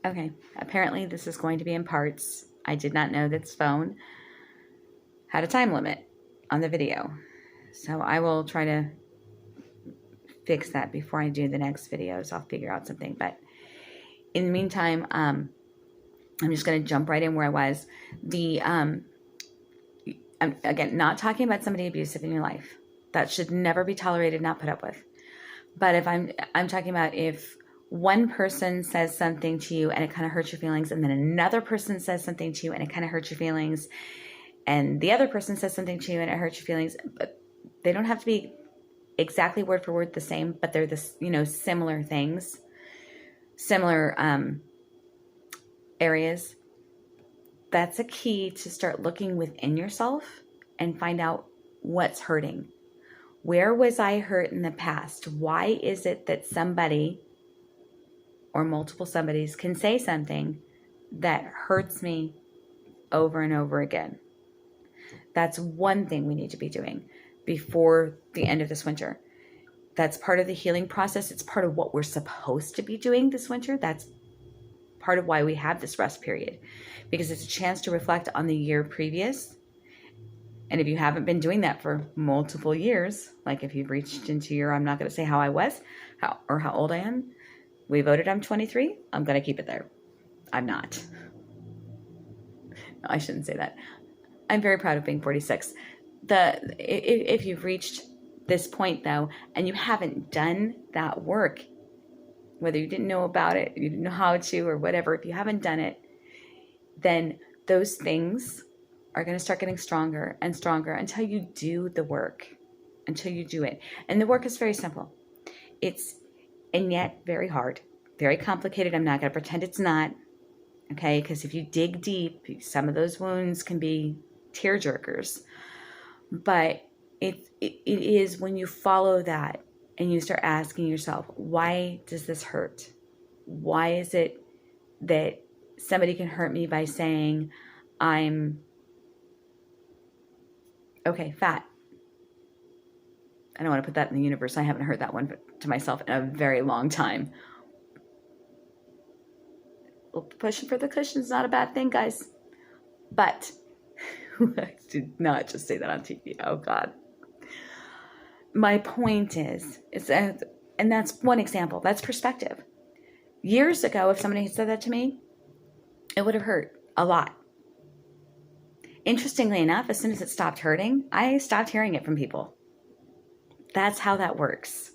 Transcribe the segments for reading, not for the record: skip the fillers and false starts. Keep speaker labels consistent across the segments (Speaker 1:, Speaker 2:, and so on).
Speaker 1: Okay, apparently this is going to be in parts. I did not know that this phone had a time limit on the video. So I will try to fix that before I do the next video. So I'll figure out something. But in the meantime, I'm just going to jump right in where I was. I'm, again, not talking about somebody abusive in your life. That should never be tolerated, not put up with. But if I'm talking about if one person says something to you and it kind of hurts your feelings, and then another person says something to you and it kind of hurts your feelings, and the other person says something to you and it hurts your feelings, but they don't have to be exactly word for word the same, but they're this, similar things, similar areas. That's a key to start looking within yourself and find out what's hurting. Where was I hurt in the past? Why is it that somebody or multiple somebodies can say something that hurts me over and over again? That's one thing we need to be doing before the end of this winter. That's part of the healing process. It's part of what we're supposed to be doing this winter. That's part of why we have this rest period, because it's a chance to reflect on the year previous. And if you haven't been doing that for multiple years, like if you've reached into your, I'm not going to say how I was, how old I am. We voted I'm 23. I'm going to keep it there. I'm not. No, I shouldn't say that. I'm very proud of being 46. If you've reached this point though, and you haven't done that work, whether you didn't know about it, you didn't know how to, or whatever, if you haven't done it, then those things are going to start getting stronger and stronger until you do the work, until you do it. And the work is very simple. And yet very hard, very complicated. I'm not going to pretend it's not, okay? Because if you dig deep, some of those wounds can be tear jerkers. But it is when you follow that and you start asking yourself, why does this hurt? Why is it that somebody can hurt me by saying I'm, fat? I don't want to put that in the universe. I haven't heard that one to myself in a very long time. Pushing for the cushion is not a bad thing, guys. But I did not just say that on TV. Oh, God. My point is that, and that's one example. That's perspective. Years ago, if somebody had said that to me, it would have hurt a lot. Interestingly enough, as soon as it stopped hurting, I stopped hearing it from people. That's how that works.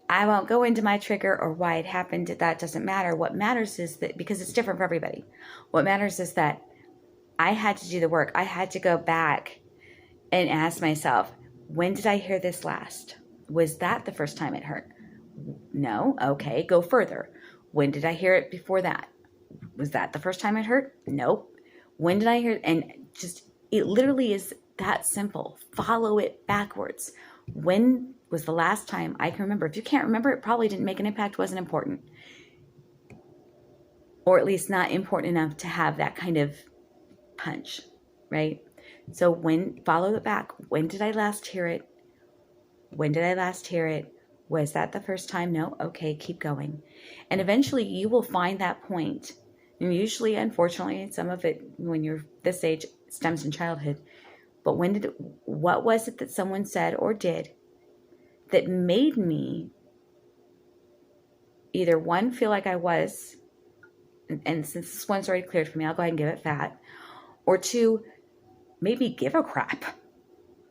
Speaker 1: I won't go into my trigger or why it happened. That doesn't matter. What matters is that, because it's different for everybody, what matters is that I had to do the work. I had to go back and ask myself, when did I hear this last? Was that the first time it hurt? No. Okay, go further. When did I hear it before that? Was that the first time it hurt? Nope. When did I hear it? And just, it literally is that simple. Follow it backwards. When was the last time I can remember? If you can't remember, it probably didn't make an impact, wasn't important. Or at least not important enough to have that kind of punch, right? So follow it back. When did I last hear it? When did I last hear it? Was that the first time? No? Okay, keep going. And eventually you will find that point. And usually, unfortunately, some of it, when you're this age, stems in childhood. But what was it that someone said or did that made me either one, feel like I was, and since this one's already cleared for me, I'll go ahead and give it fat, or two, maybe give a crap.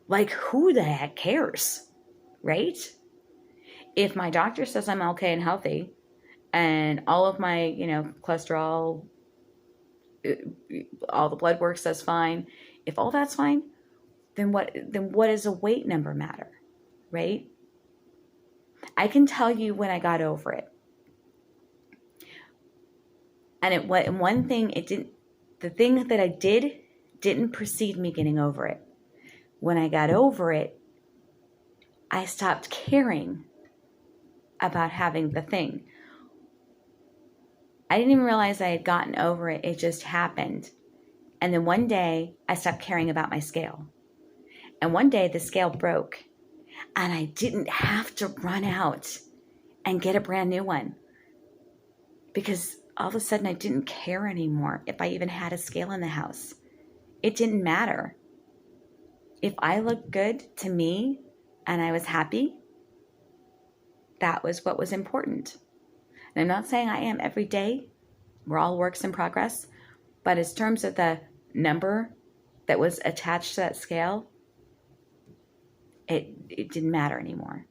Speaker 1: Like, who the heck cares, right? If my doctor says I'm okay and healthy, and all of my, cholesterol, all the blood work says fine, if all that's fine, then what does a weight number matter, right? I can tell you when I got over it. And one thing, the thing that I didn't precede me getting over it. When I got over it, I stopped caring about having the thing. I didn't even realize I had gotten over it. It just happened. And then one day, I stopped caring about my scale. And one day, the scale broke. And I didn't have to run out and get a brand new one. because all of a sudden I didn't care anymore if I even had a scale in the house. It didn't matter. If I looked good to me and I was happy, that was what was important. And I'm not saying I am every day. We're all works in progress. But in terms of the number that was attached to that scale, it didn't matter anymore.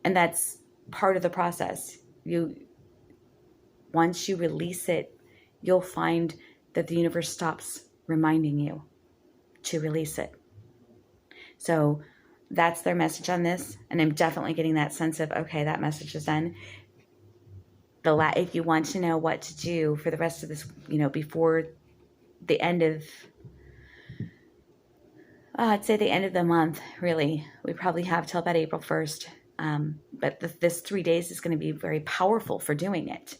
Speaker 1: And that's part of the process. Once you release it, you'll find that the universe stops reminding you to release it. So that's their message on this. And I'm definitely getting that sense of, okay, that message is done. If you want to know what to do for the rest of this, before the end of, I'd say the end of the month, really. We probably have till about April 1st. But this 3 days is going to be very powerful for doing it.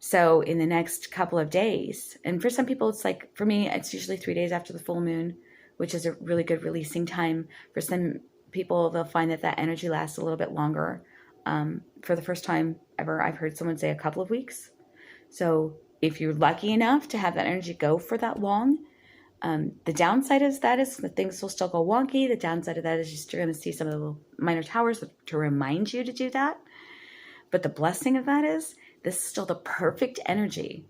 Speaker 1: So in the next couple of days, and for some people, it's like, for me, it's usually 3 days after the full moon, which is a really good releasing time. For some people, they'll find that energy lasts a little bit longer. For the first time ever, I've heard someone say a couple of weeks. So if you're lucky enough to have that energy go for that long, the downside of that is that things will still go wonky. The downside of that is you're going to see some of the little minor towers to remind you to do that. But the blessing of that is this is still the perfect energy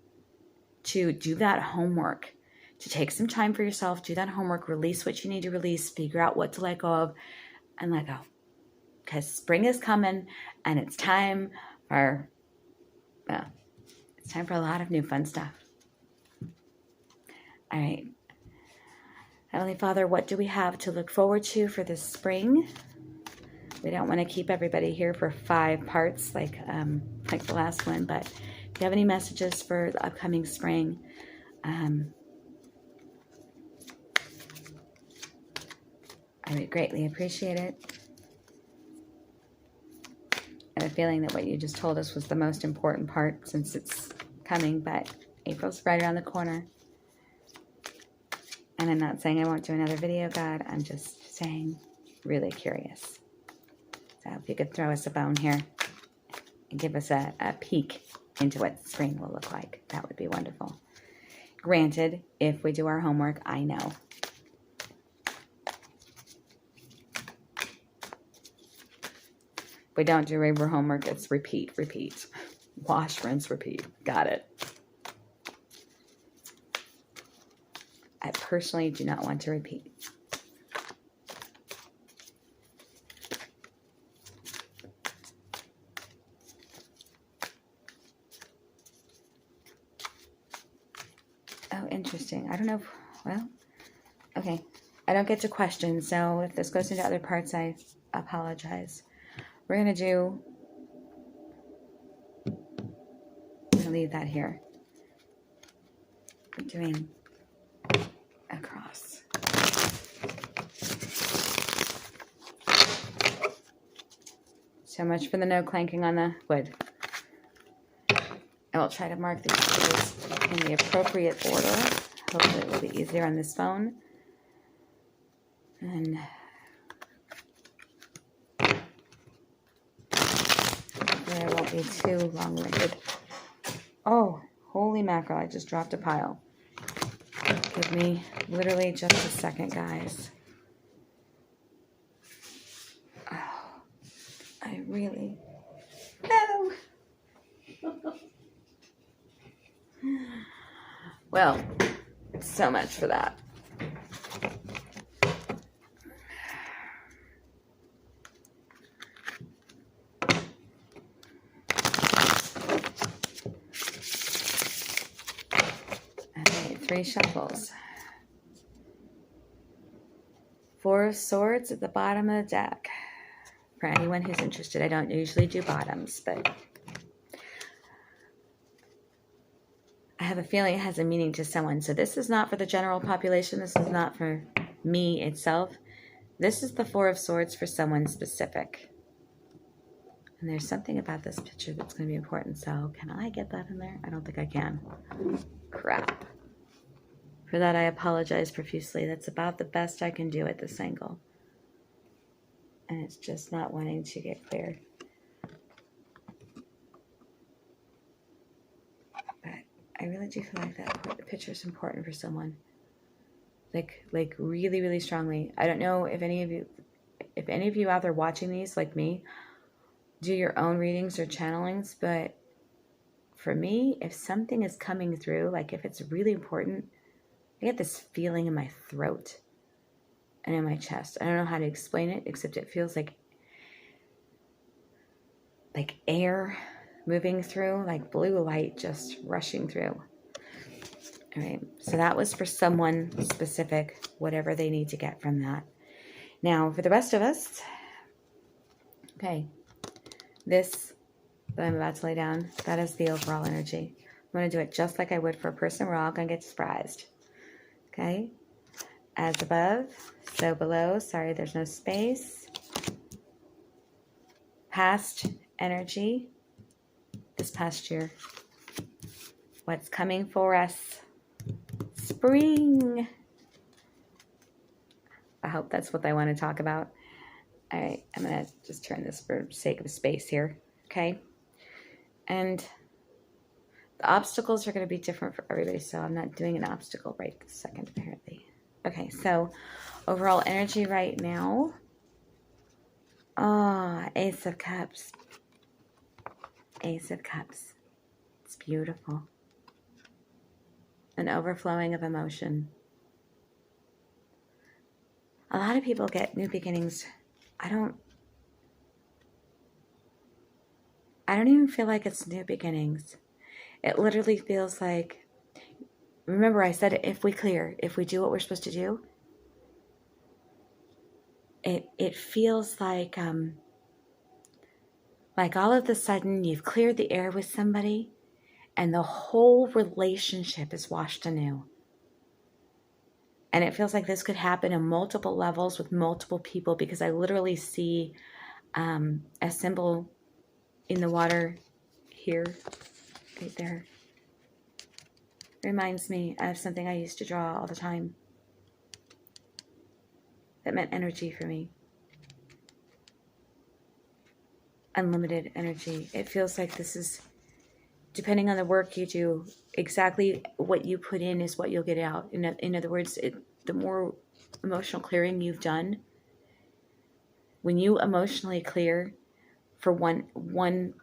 Speaker 1: to do that homework, to take some time for yourself, do that homework, release what you need to release, figure out what to let go of, and let go. Because spring is coming, and it's time for a lot of new fun stuff. All right. Heavenly Father, what do we have to look forward to for this spring? We don't want to keep everybody here for 5 parts like the last one, but if you have any messages for the upcoming spring, I would greatly appreciate it. I have a feeling that what you just told us was the most important part since it's coming, but April's right around the corner. And I'm not saying I won't do another video, God. I'm just saying, really curious. So if you could throw us a bone here and give us a peek into what spring will look like, that would be wonderful. Granted, if we do our homework, I know. If we don't do our homework, it's repeat. Wash, rinse, repeat. Got it. I personally do not want to repeat. Oh, interesting. I don't know. Well, okay. I don't get to questions, so if this goes into other parts, I apologize. We're going to leave that here. We're doing a cross. So much for the no clanking on the wood. I will try to mark these pages in the appropriate order. Hopefully it will be easier on this phone. And I won't be too long-winded. Oh, holy mackerel, I just dropped a pile. Give me literally just a second, guys. Oh, I really... No! Well, so much for that. Okay, 3 shuffles. 4 of Swords at the bottom of the deck. For anyone who's interested, I don't usually do bottoms, but I have a feeling it has a meaning to someone. So this is not for the general population. This is not for me itself. This is the 4 of Swords for someone specific. And there's something about this picture that's going to be important. So can I get that in there? I don't think I can. Crap. For that, I apologize profusely. That's about the best I can do at this angle. And it's just not wanting to get cleared. I really do feel like that picture is important for someone. Like really, really strongly. I don't know if any of you out there watching these, like me, do your own readings or channelings, but for me, if something is coming through, like if it's really important, I get this feeling in my throat and in my chest. I don't know how to explain it, except it feels like air moving through, like blue light just rushing through. All right, so that was for someone specific, whatever they need to get from that. Now, for the rest of us, okay, this that I'm about to lay down, that is the overall energy. I'm going to do it just like I would for a person. We're all going to get surprised. Okay? As above, so below. Sorry, there's no space. Past energy, this past year. What's coming for us? Spring. I hope that's what I want to talk about. All right, I'm going to just turn this for sake of space here. Okay? And the obstacles are going to be different for everybody, so I'm not doing an obstacle right this second, apparently. Okay, so overall energy right now. Ace of Cups. Ace of Cups. It's beautiful. An overflowing of emotion. A lot of people get new beginnings. I don't even feel like it's new beginnings. It literally feels like, remember I said if we clear, if we do what we're supposed to do, it feels like all of a sudden you've cleared the air with somebody and the whole relationship is washed anew. And it feels like this could happen on multiple levels with multiple people, because I literally see a symbol in the water here, right there. Reminds me of something I used to draw all the time that meant energy for me. Unlimited energy. It feels like this is, depending on the work you do, exactly what you put in is what you'll get out. In other words, the more emotional clearing you've done, when you emotionally clear for one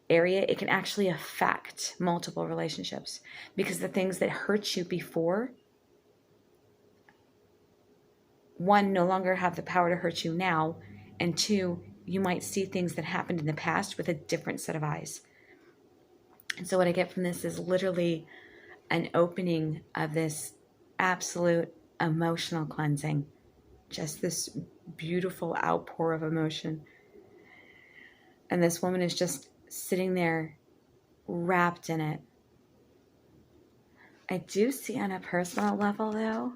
Speaker 1: area, it can actually affect multiple relationships, because the things that hurt you before, one, no longer have the power to hurt you now, and two, you might see things that happened in the past with a different set of eyes. And so what I get from this is literally an opening of this absolute emotional cleansing, just this beautiful outpour of emotion. And this woman is just sitting there wrapped in it. I do see on a personal level, though,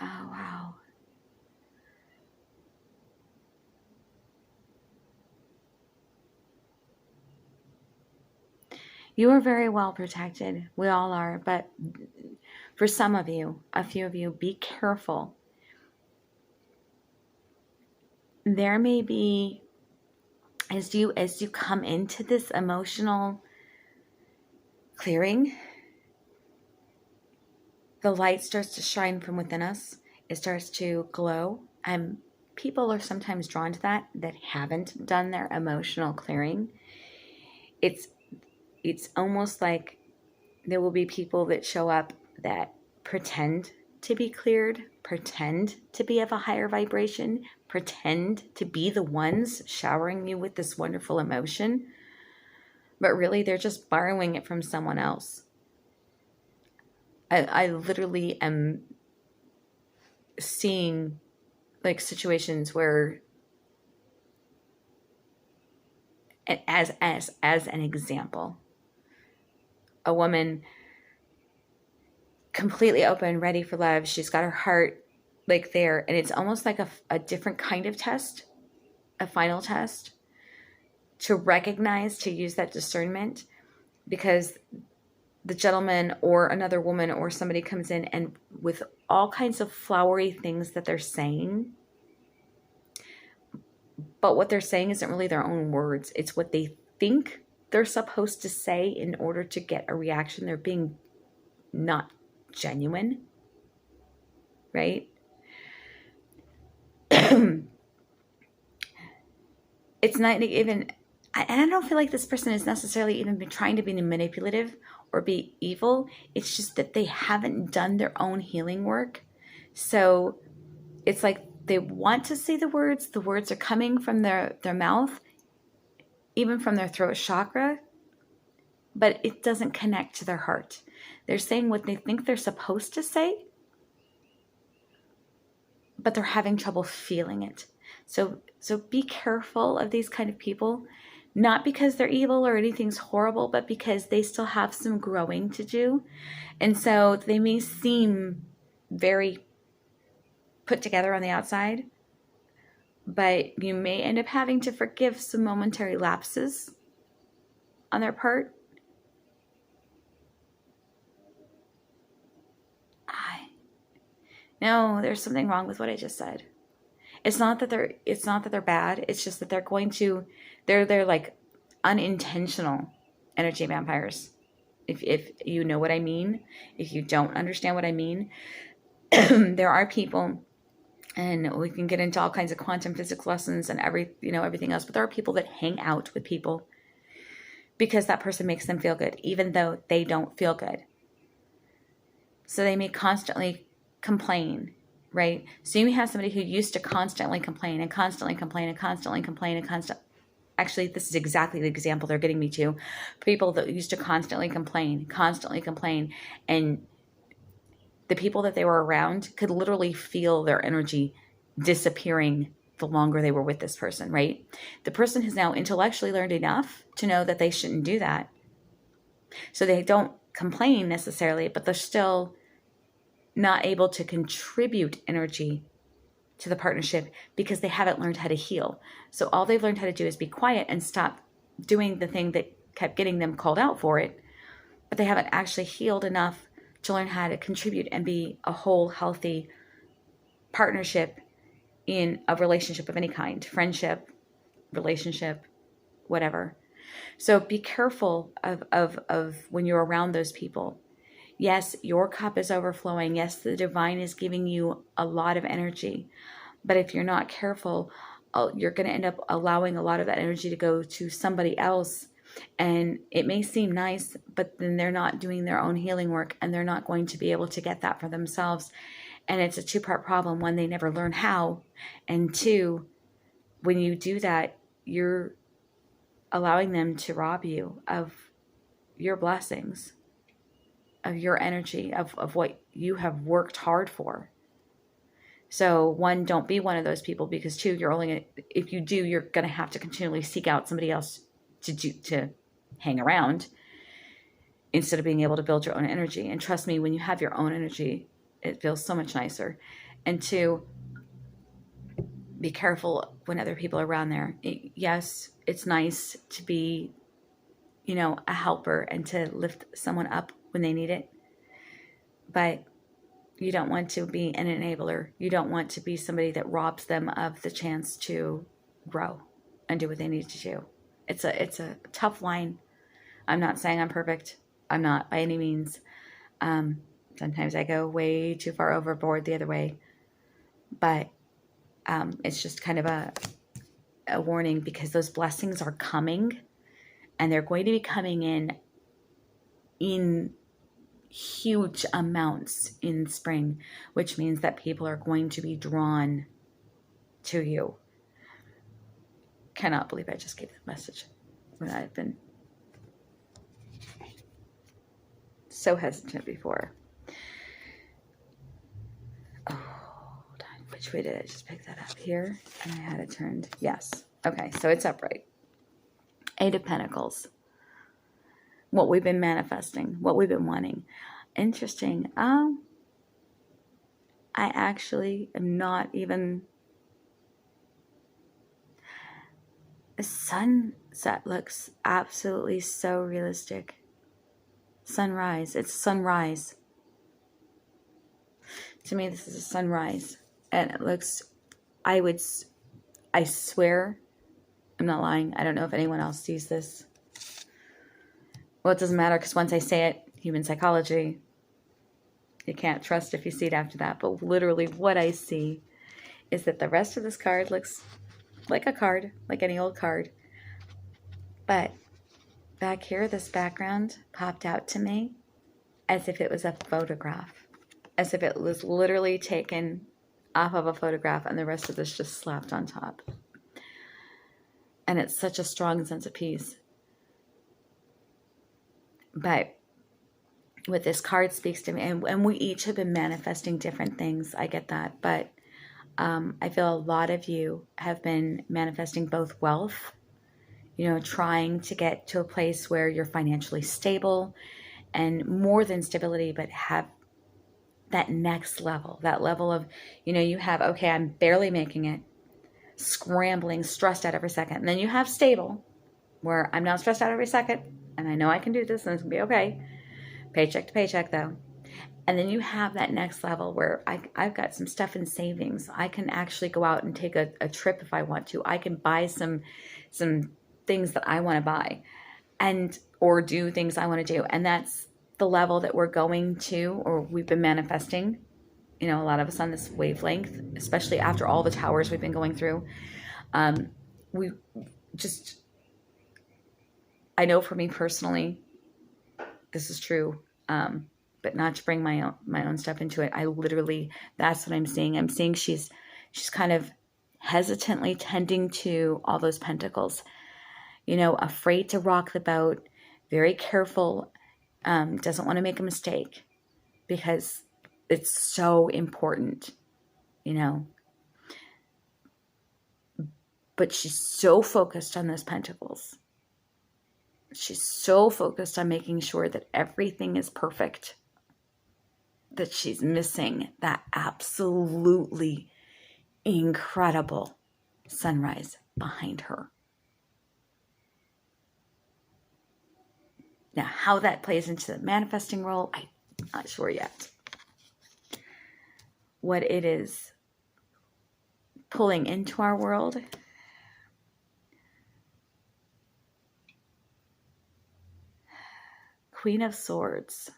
Speaker 1: oh, wow. You are very well protected. We all are. But for some of you, a few of you, be careful. There may be, as you come into this emotional clearing, the light starts to shine from within us. It starts to glow. And people are sometimes drawn to that haven't done their emotional clearing. It's almost like there will be people that show up that pretend to be cleared, pretend to be of a higher vibration, pretend to be the ones showering you with this wonderful emotion, but really they're just borrowing it from someone else. I literally am seeing like situations where, as an example, a woman completely open, ready for love. She's got her heart like there, and it's almost like a different kind of test, a final test. to recognize, to use that discernment, because the gentleman or another woman or somebody comes in and with all kinds of flowery things that they're saying, but what they're saying isn't really their own words. It's what they think they're supposed to say in order to get a reaction. They're being not genuine, right? It's not even, and I don't feel like this person is necessarily even been trying to be manipulative or be evil. It's just that they haven't done their own healing work. So it's like they want to say the words are coming from their mouth, even from their throat chakra, but it doesn't connect to their heart. They're saying what they think they're supposed to say, but they're having trouble feeling it. So be careful of these kind of people, not because they're evil or anything's horrible, but because they still have some growing to do. And so they may seem very put together on the outside, but you may end up having to forgive some momentary lapses on their part. No, there's something wrong with what I just said. It's not that they're bad. It's just that they're like unintentional energy vampires. If you know what I mean. If you don't understand what I mean, there are people, and we can get into all kinds of quantum physics lessons and everything else, but there are people that hang out with people because that person makes them feel good, even though they don't feel good. So they may constantly complain, right? So you have somebody who used to constantly complain and constantly complain and constantly complain and actually, this is exactly the example they're getting me to. People that used to constantly complain, and the people that they were around could literally feel their energy disappearing the longer they were with this person, right? The person has now intellectually learned enough to know that they shouldn't do that. So they don't complain necessarily, but they're still not able to contribute energy to the partnership because they haven't learned how to heal. So all they've learned how to do is be quiet and stop doing the thing that kept getting them called out for it, but they haven't actually healed enough to learn how to contribute and be a whole, healthy partnership in a relationship of any kind, friendship, relationship, whatever. So be careful of when you're around those people. Yes, your cup is overflowing. Yes, the divine is giving you a lot of energy. But if you're not careful, you're going to end up allowing a lot of that energy to go to somebody else. And it may seem nice, but then they're not doing their own healing work, and they're not going to be able to get that for themselves. And it's a two-part problem. One, they never learn how. And two, when you do that, you're allowing them to rob you of your blessings, of your energy, of what you have worked hard for. So one, don't be one of those people, because two, if you do, you're going to have to continually seek out somebody else to hang around instead of being able to build your own energy. And trust me, when you have your own energy, it feels so much nicer. And two, be careful when other people are around there. Yes, it's nice to be, a helper and to lift someone up when they need it. But you don't want to be an enabler. You don't want to be somebody that robs them of the chance to grow and do what they need to do. It's a tough line. I'm not saying I'm perfect. I'm not by any means. Sometimes I go way too far overboard the other way. But it's just kind of a warning, because those blessings are coming, and they're going to be coming in huge amounts in spring, which means that people are going to be drawn to you. Cannot believe I just gave that message when I've been so hesitant before. Oh, hold on. Which way did I just pick that up? Here? And I had it turned. Yes. Okay, so it's upright. 8 of Pentacles. What we've been manifesting, what we've been wanting. Interesting. I actually am not even... Sun sunset looks absolutely so realistic. Sunrise. It's sunrise. To me, this is a sunrise. And it looks, I swear, I'm not lying. I don't know if anyone else sees this. Well, it doesn't matter because once I say it, human psychology, you can't trust if you see it after that. But literally what I see is that the rest of this card looks like a card, like any old card. But back here, this background popped out to me as if it was a photograph, as if it was literally taken off of a photograph and the rest of this just slapped on top. And it's such a strong sense of peace. But what this card speaks to me, and we each have been manifesting different things, I get that, but I feel a lot of you have been manifesting both wealth, trying to get to a place where you're financially stable, and more than stability, but have that next level, that level of, you have, okay, I'm barely making it, scrambling, stressed out every second. And then you have stable, where I'm not stressed out every second, and I know I can do this, and it's going to be okay. Paycheck to paycheck, though. And then you have that next level where I've got some stuff in savings. I can actually go out and take a trip if I want to. I can buy some things that I want to buy, or do things I want to do. And that's the level that we're going to, or we've been manifesting, a lot of us on this wavelength, especially after all the towers we've been going through. We just, I know for me personally, this is true, but not to bring my own stuff into it. I literally, that's what I'm seeing. I'm seeing she's kind of hesitantly tending to all those pentacles, afraid to rock the boat, very careful, doesn't want to make a mistake because it's so important, but she's so focused on those pentacles. She's so focused on making sure that everything is perfect that she's missing that absolutely incredible sunrise behind her. Now, how that plays into the manifesting role, I'm not sure yet. What it is pulling into our world, Queen of Swords.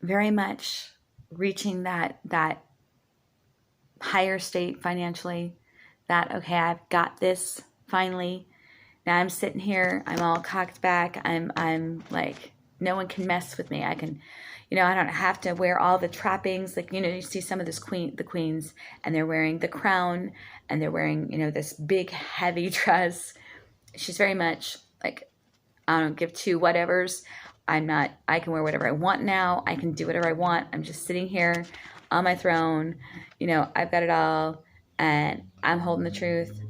Speaker 1: Very much reaching that higher state financially, that, okay, I've got this finally. Now I'm sitting here, I'm all cocked back. I'm like, no one can mess with me. I can, I don't have to wear all the trappings. Like, you see some of the queens, and they're wearing the crown, and they're wearing, this big heavy dress. She's very much like, I don't give two whatevers. I can wear whatever I want now. I can do whatever I want. I'm just sitting here on my throne. I've got it all, and I'm holding the truth.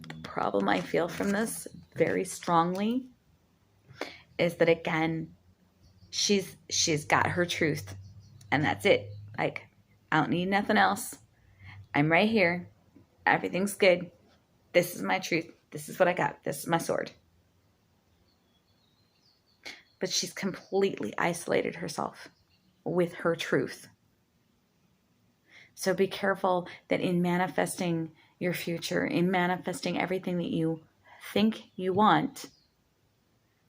Speaker 1: The problem I feel from this very strongly is that, again, she's got her truth, and that's it. Like, I don't need nothing else. I'm right here. Everything's good. This is my truth. This is what I got. This is my sword. But she's completely isolated herself with her truth. So be careful that in manifesting your future, in manifesting everything that you think you want,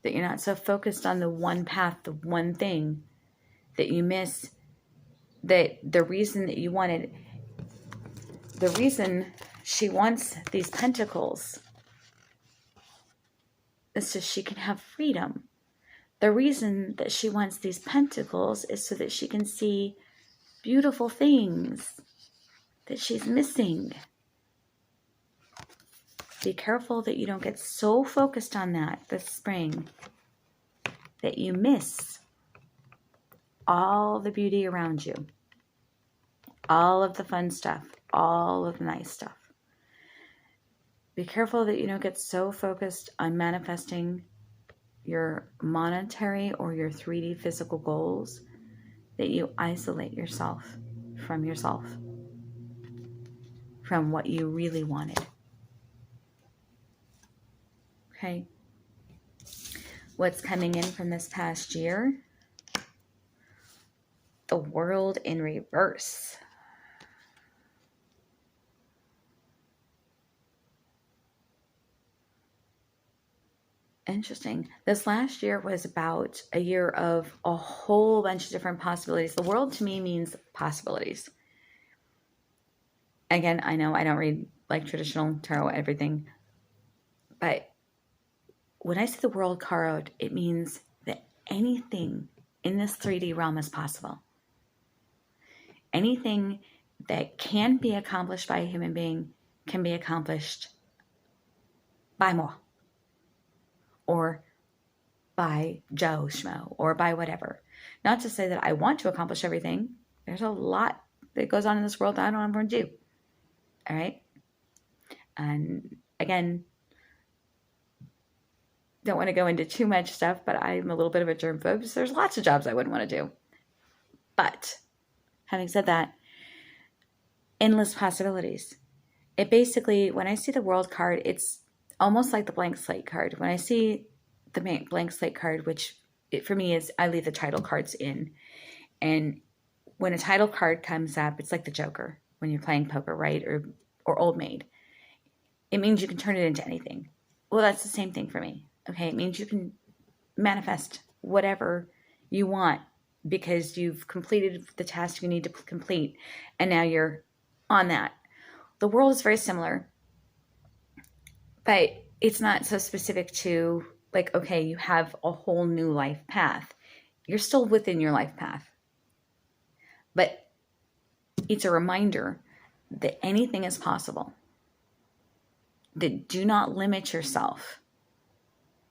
Speaker 1: that you're not so focused on the one path, the one thing, that you miss that the reason that you wanted, the reason she wants these pentacles is so she can have freedom. The reason that she wants these pentacles is so that she can see beautiful things that she's missing. Be careful that you don't get so focused on that this spring that you miss all the beauty around you, all of the fun stuff, all of the nice stuff. Be careful that you don't get so focused on manifesting your monetary or your 3D physical goals that you isolate yourself from yourself. from what you really wanted. Okay. What's coming in from this past year? The World in reverse. Interesting. This last year was about a year of a whole bunch of different possibilities. The world to me means possibilities. Again, I know I don't read like traditional tarot, everything, but when I see the world card, it means that anything in this 3D realm is possible. Anything that can be accomplished by a human being can be accomplished by more, or by Joe Schmo, or by whatever. Not to say that I want to accomplish everything. There's a lot that goes on in this world that I don't want to do. All right? And again, don't want to go into too much stuff, but I'm a little bit of a germaphobe, so there's lots of jobs I wouldn't want to do. But having said that, endless possibilities. It basically, when I see the world card, it's almost like the blank slate card. When I see the blank slate card, which for me is, I leave the title cards in. And when a title card comes up, it's like the Joker when you're playing poker, right? Or Old Maid. It means you can turn it into anything. Well, that's the same thing for me. Okay, it means you can manifest whatever you want because you've completed the task you need to complete, and now you're on that. The world is very similar, but it's not so specific to like, okay, you have a whole new life path. You're still within your life path. But it's a reminder that anything is possible. That do not limit yourself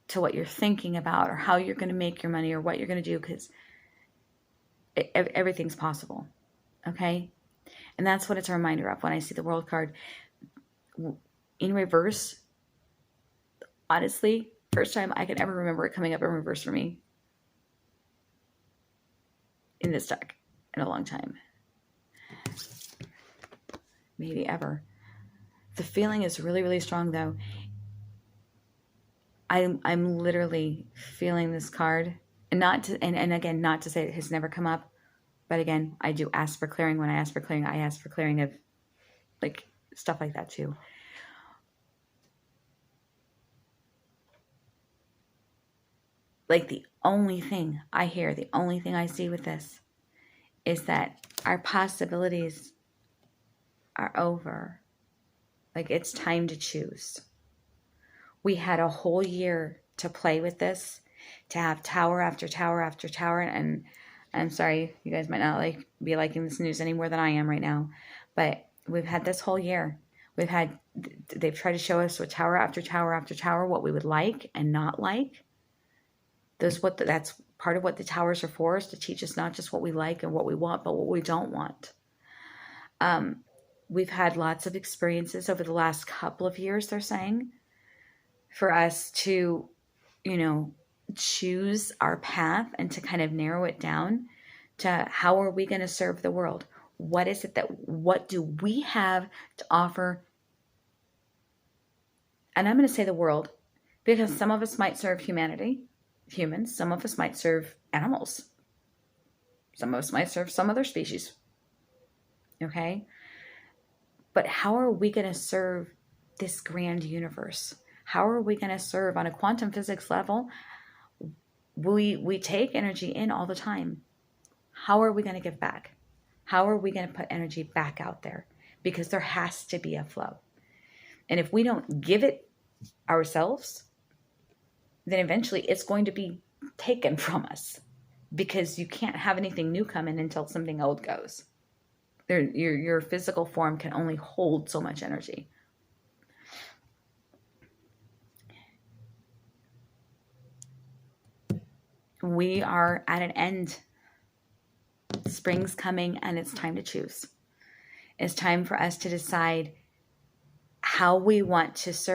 Speaker 1: to what you're thinking about or how you're going to make your money or what you're going to do, because everything's possible. Okay? And that's what it's a reminder of when I see the world card in reverse. Honestly, first time I can ever remember it coming up in reverse for me in this deck in a long time. Maybe ever. The feeling is really, really strong though. I'm literally feeling this card, and and again, not to say it has never come up, but again, I do ask for clearing. When I ask for clearing, I ask for clearing of like stuff like that too. Like the only thing I hear, the only thing I see with this is that our possibilities are over. Like it's time to choose. We had a whole year to play with this, to have tower after tower after tower. And I'm sorry, you guys might not be liking this news any more than I am right now, but we've had this whole year. They've tried to show us with tower after tower after tower what we would like and not like. That's part of what the towers are for, is to teach us not just what we like and what we want, but what we don't want. We've had lots of experiences over the last couple of years, they're saying, for us to, choose our path and to kind of narrow it down to how are we going to serve the world? What do we have to offer? And I'm going to say the world, because some of us might serve humans, some of us might serve animals, some of us might serve some other species. Okay? But how are we going to serve this grand universe? How are we going to serve on a quantum physics level? We take energy in all the time. How are we going to give back? How are we going to put energy back out there? Because there has to be a flow. And if we don't give it ourselves, then eventually it's going to be taken from us, because you can't have anything new come in until something old goes. Your physical form can only hold so much energy. We are at an end. Spring's coming and it's time to choose. It's time for us to decide how we want to serve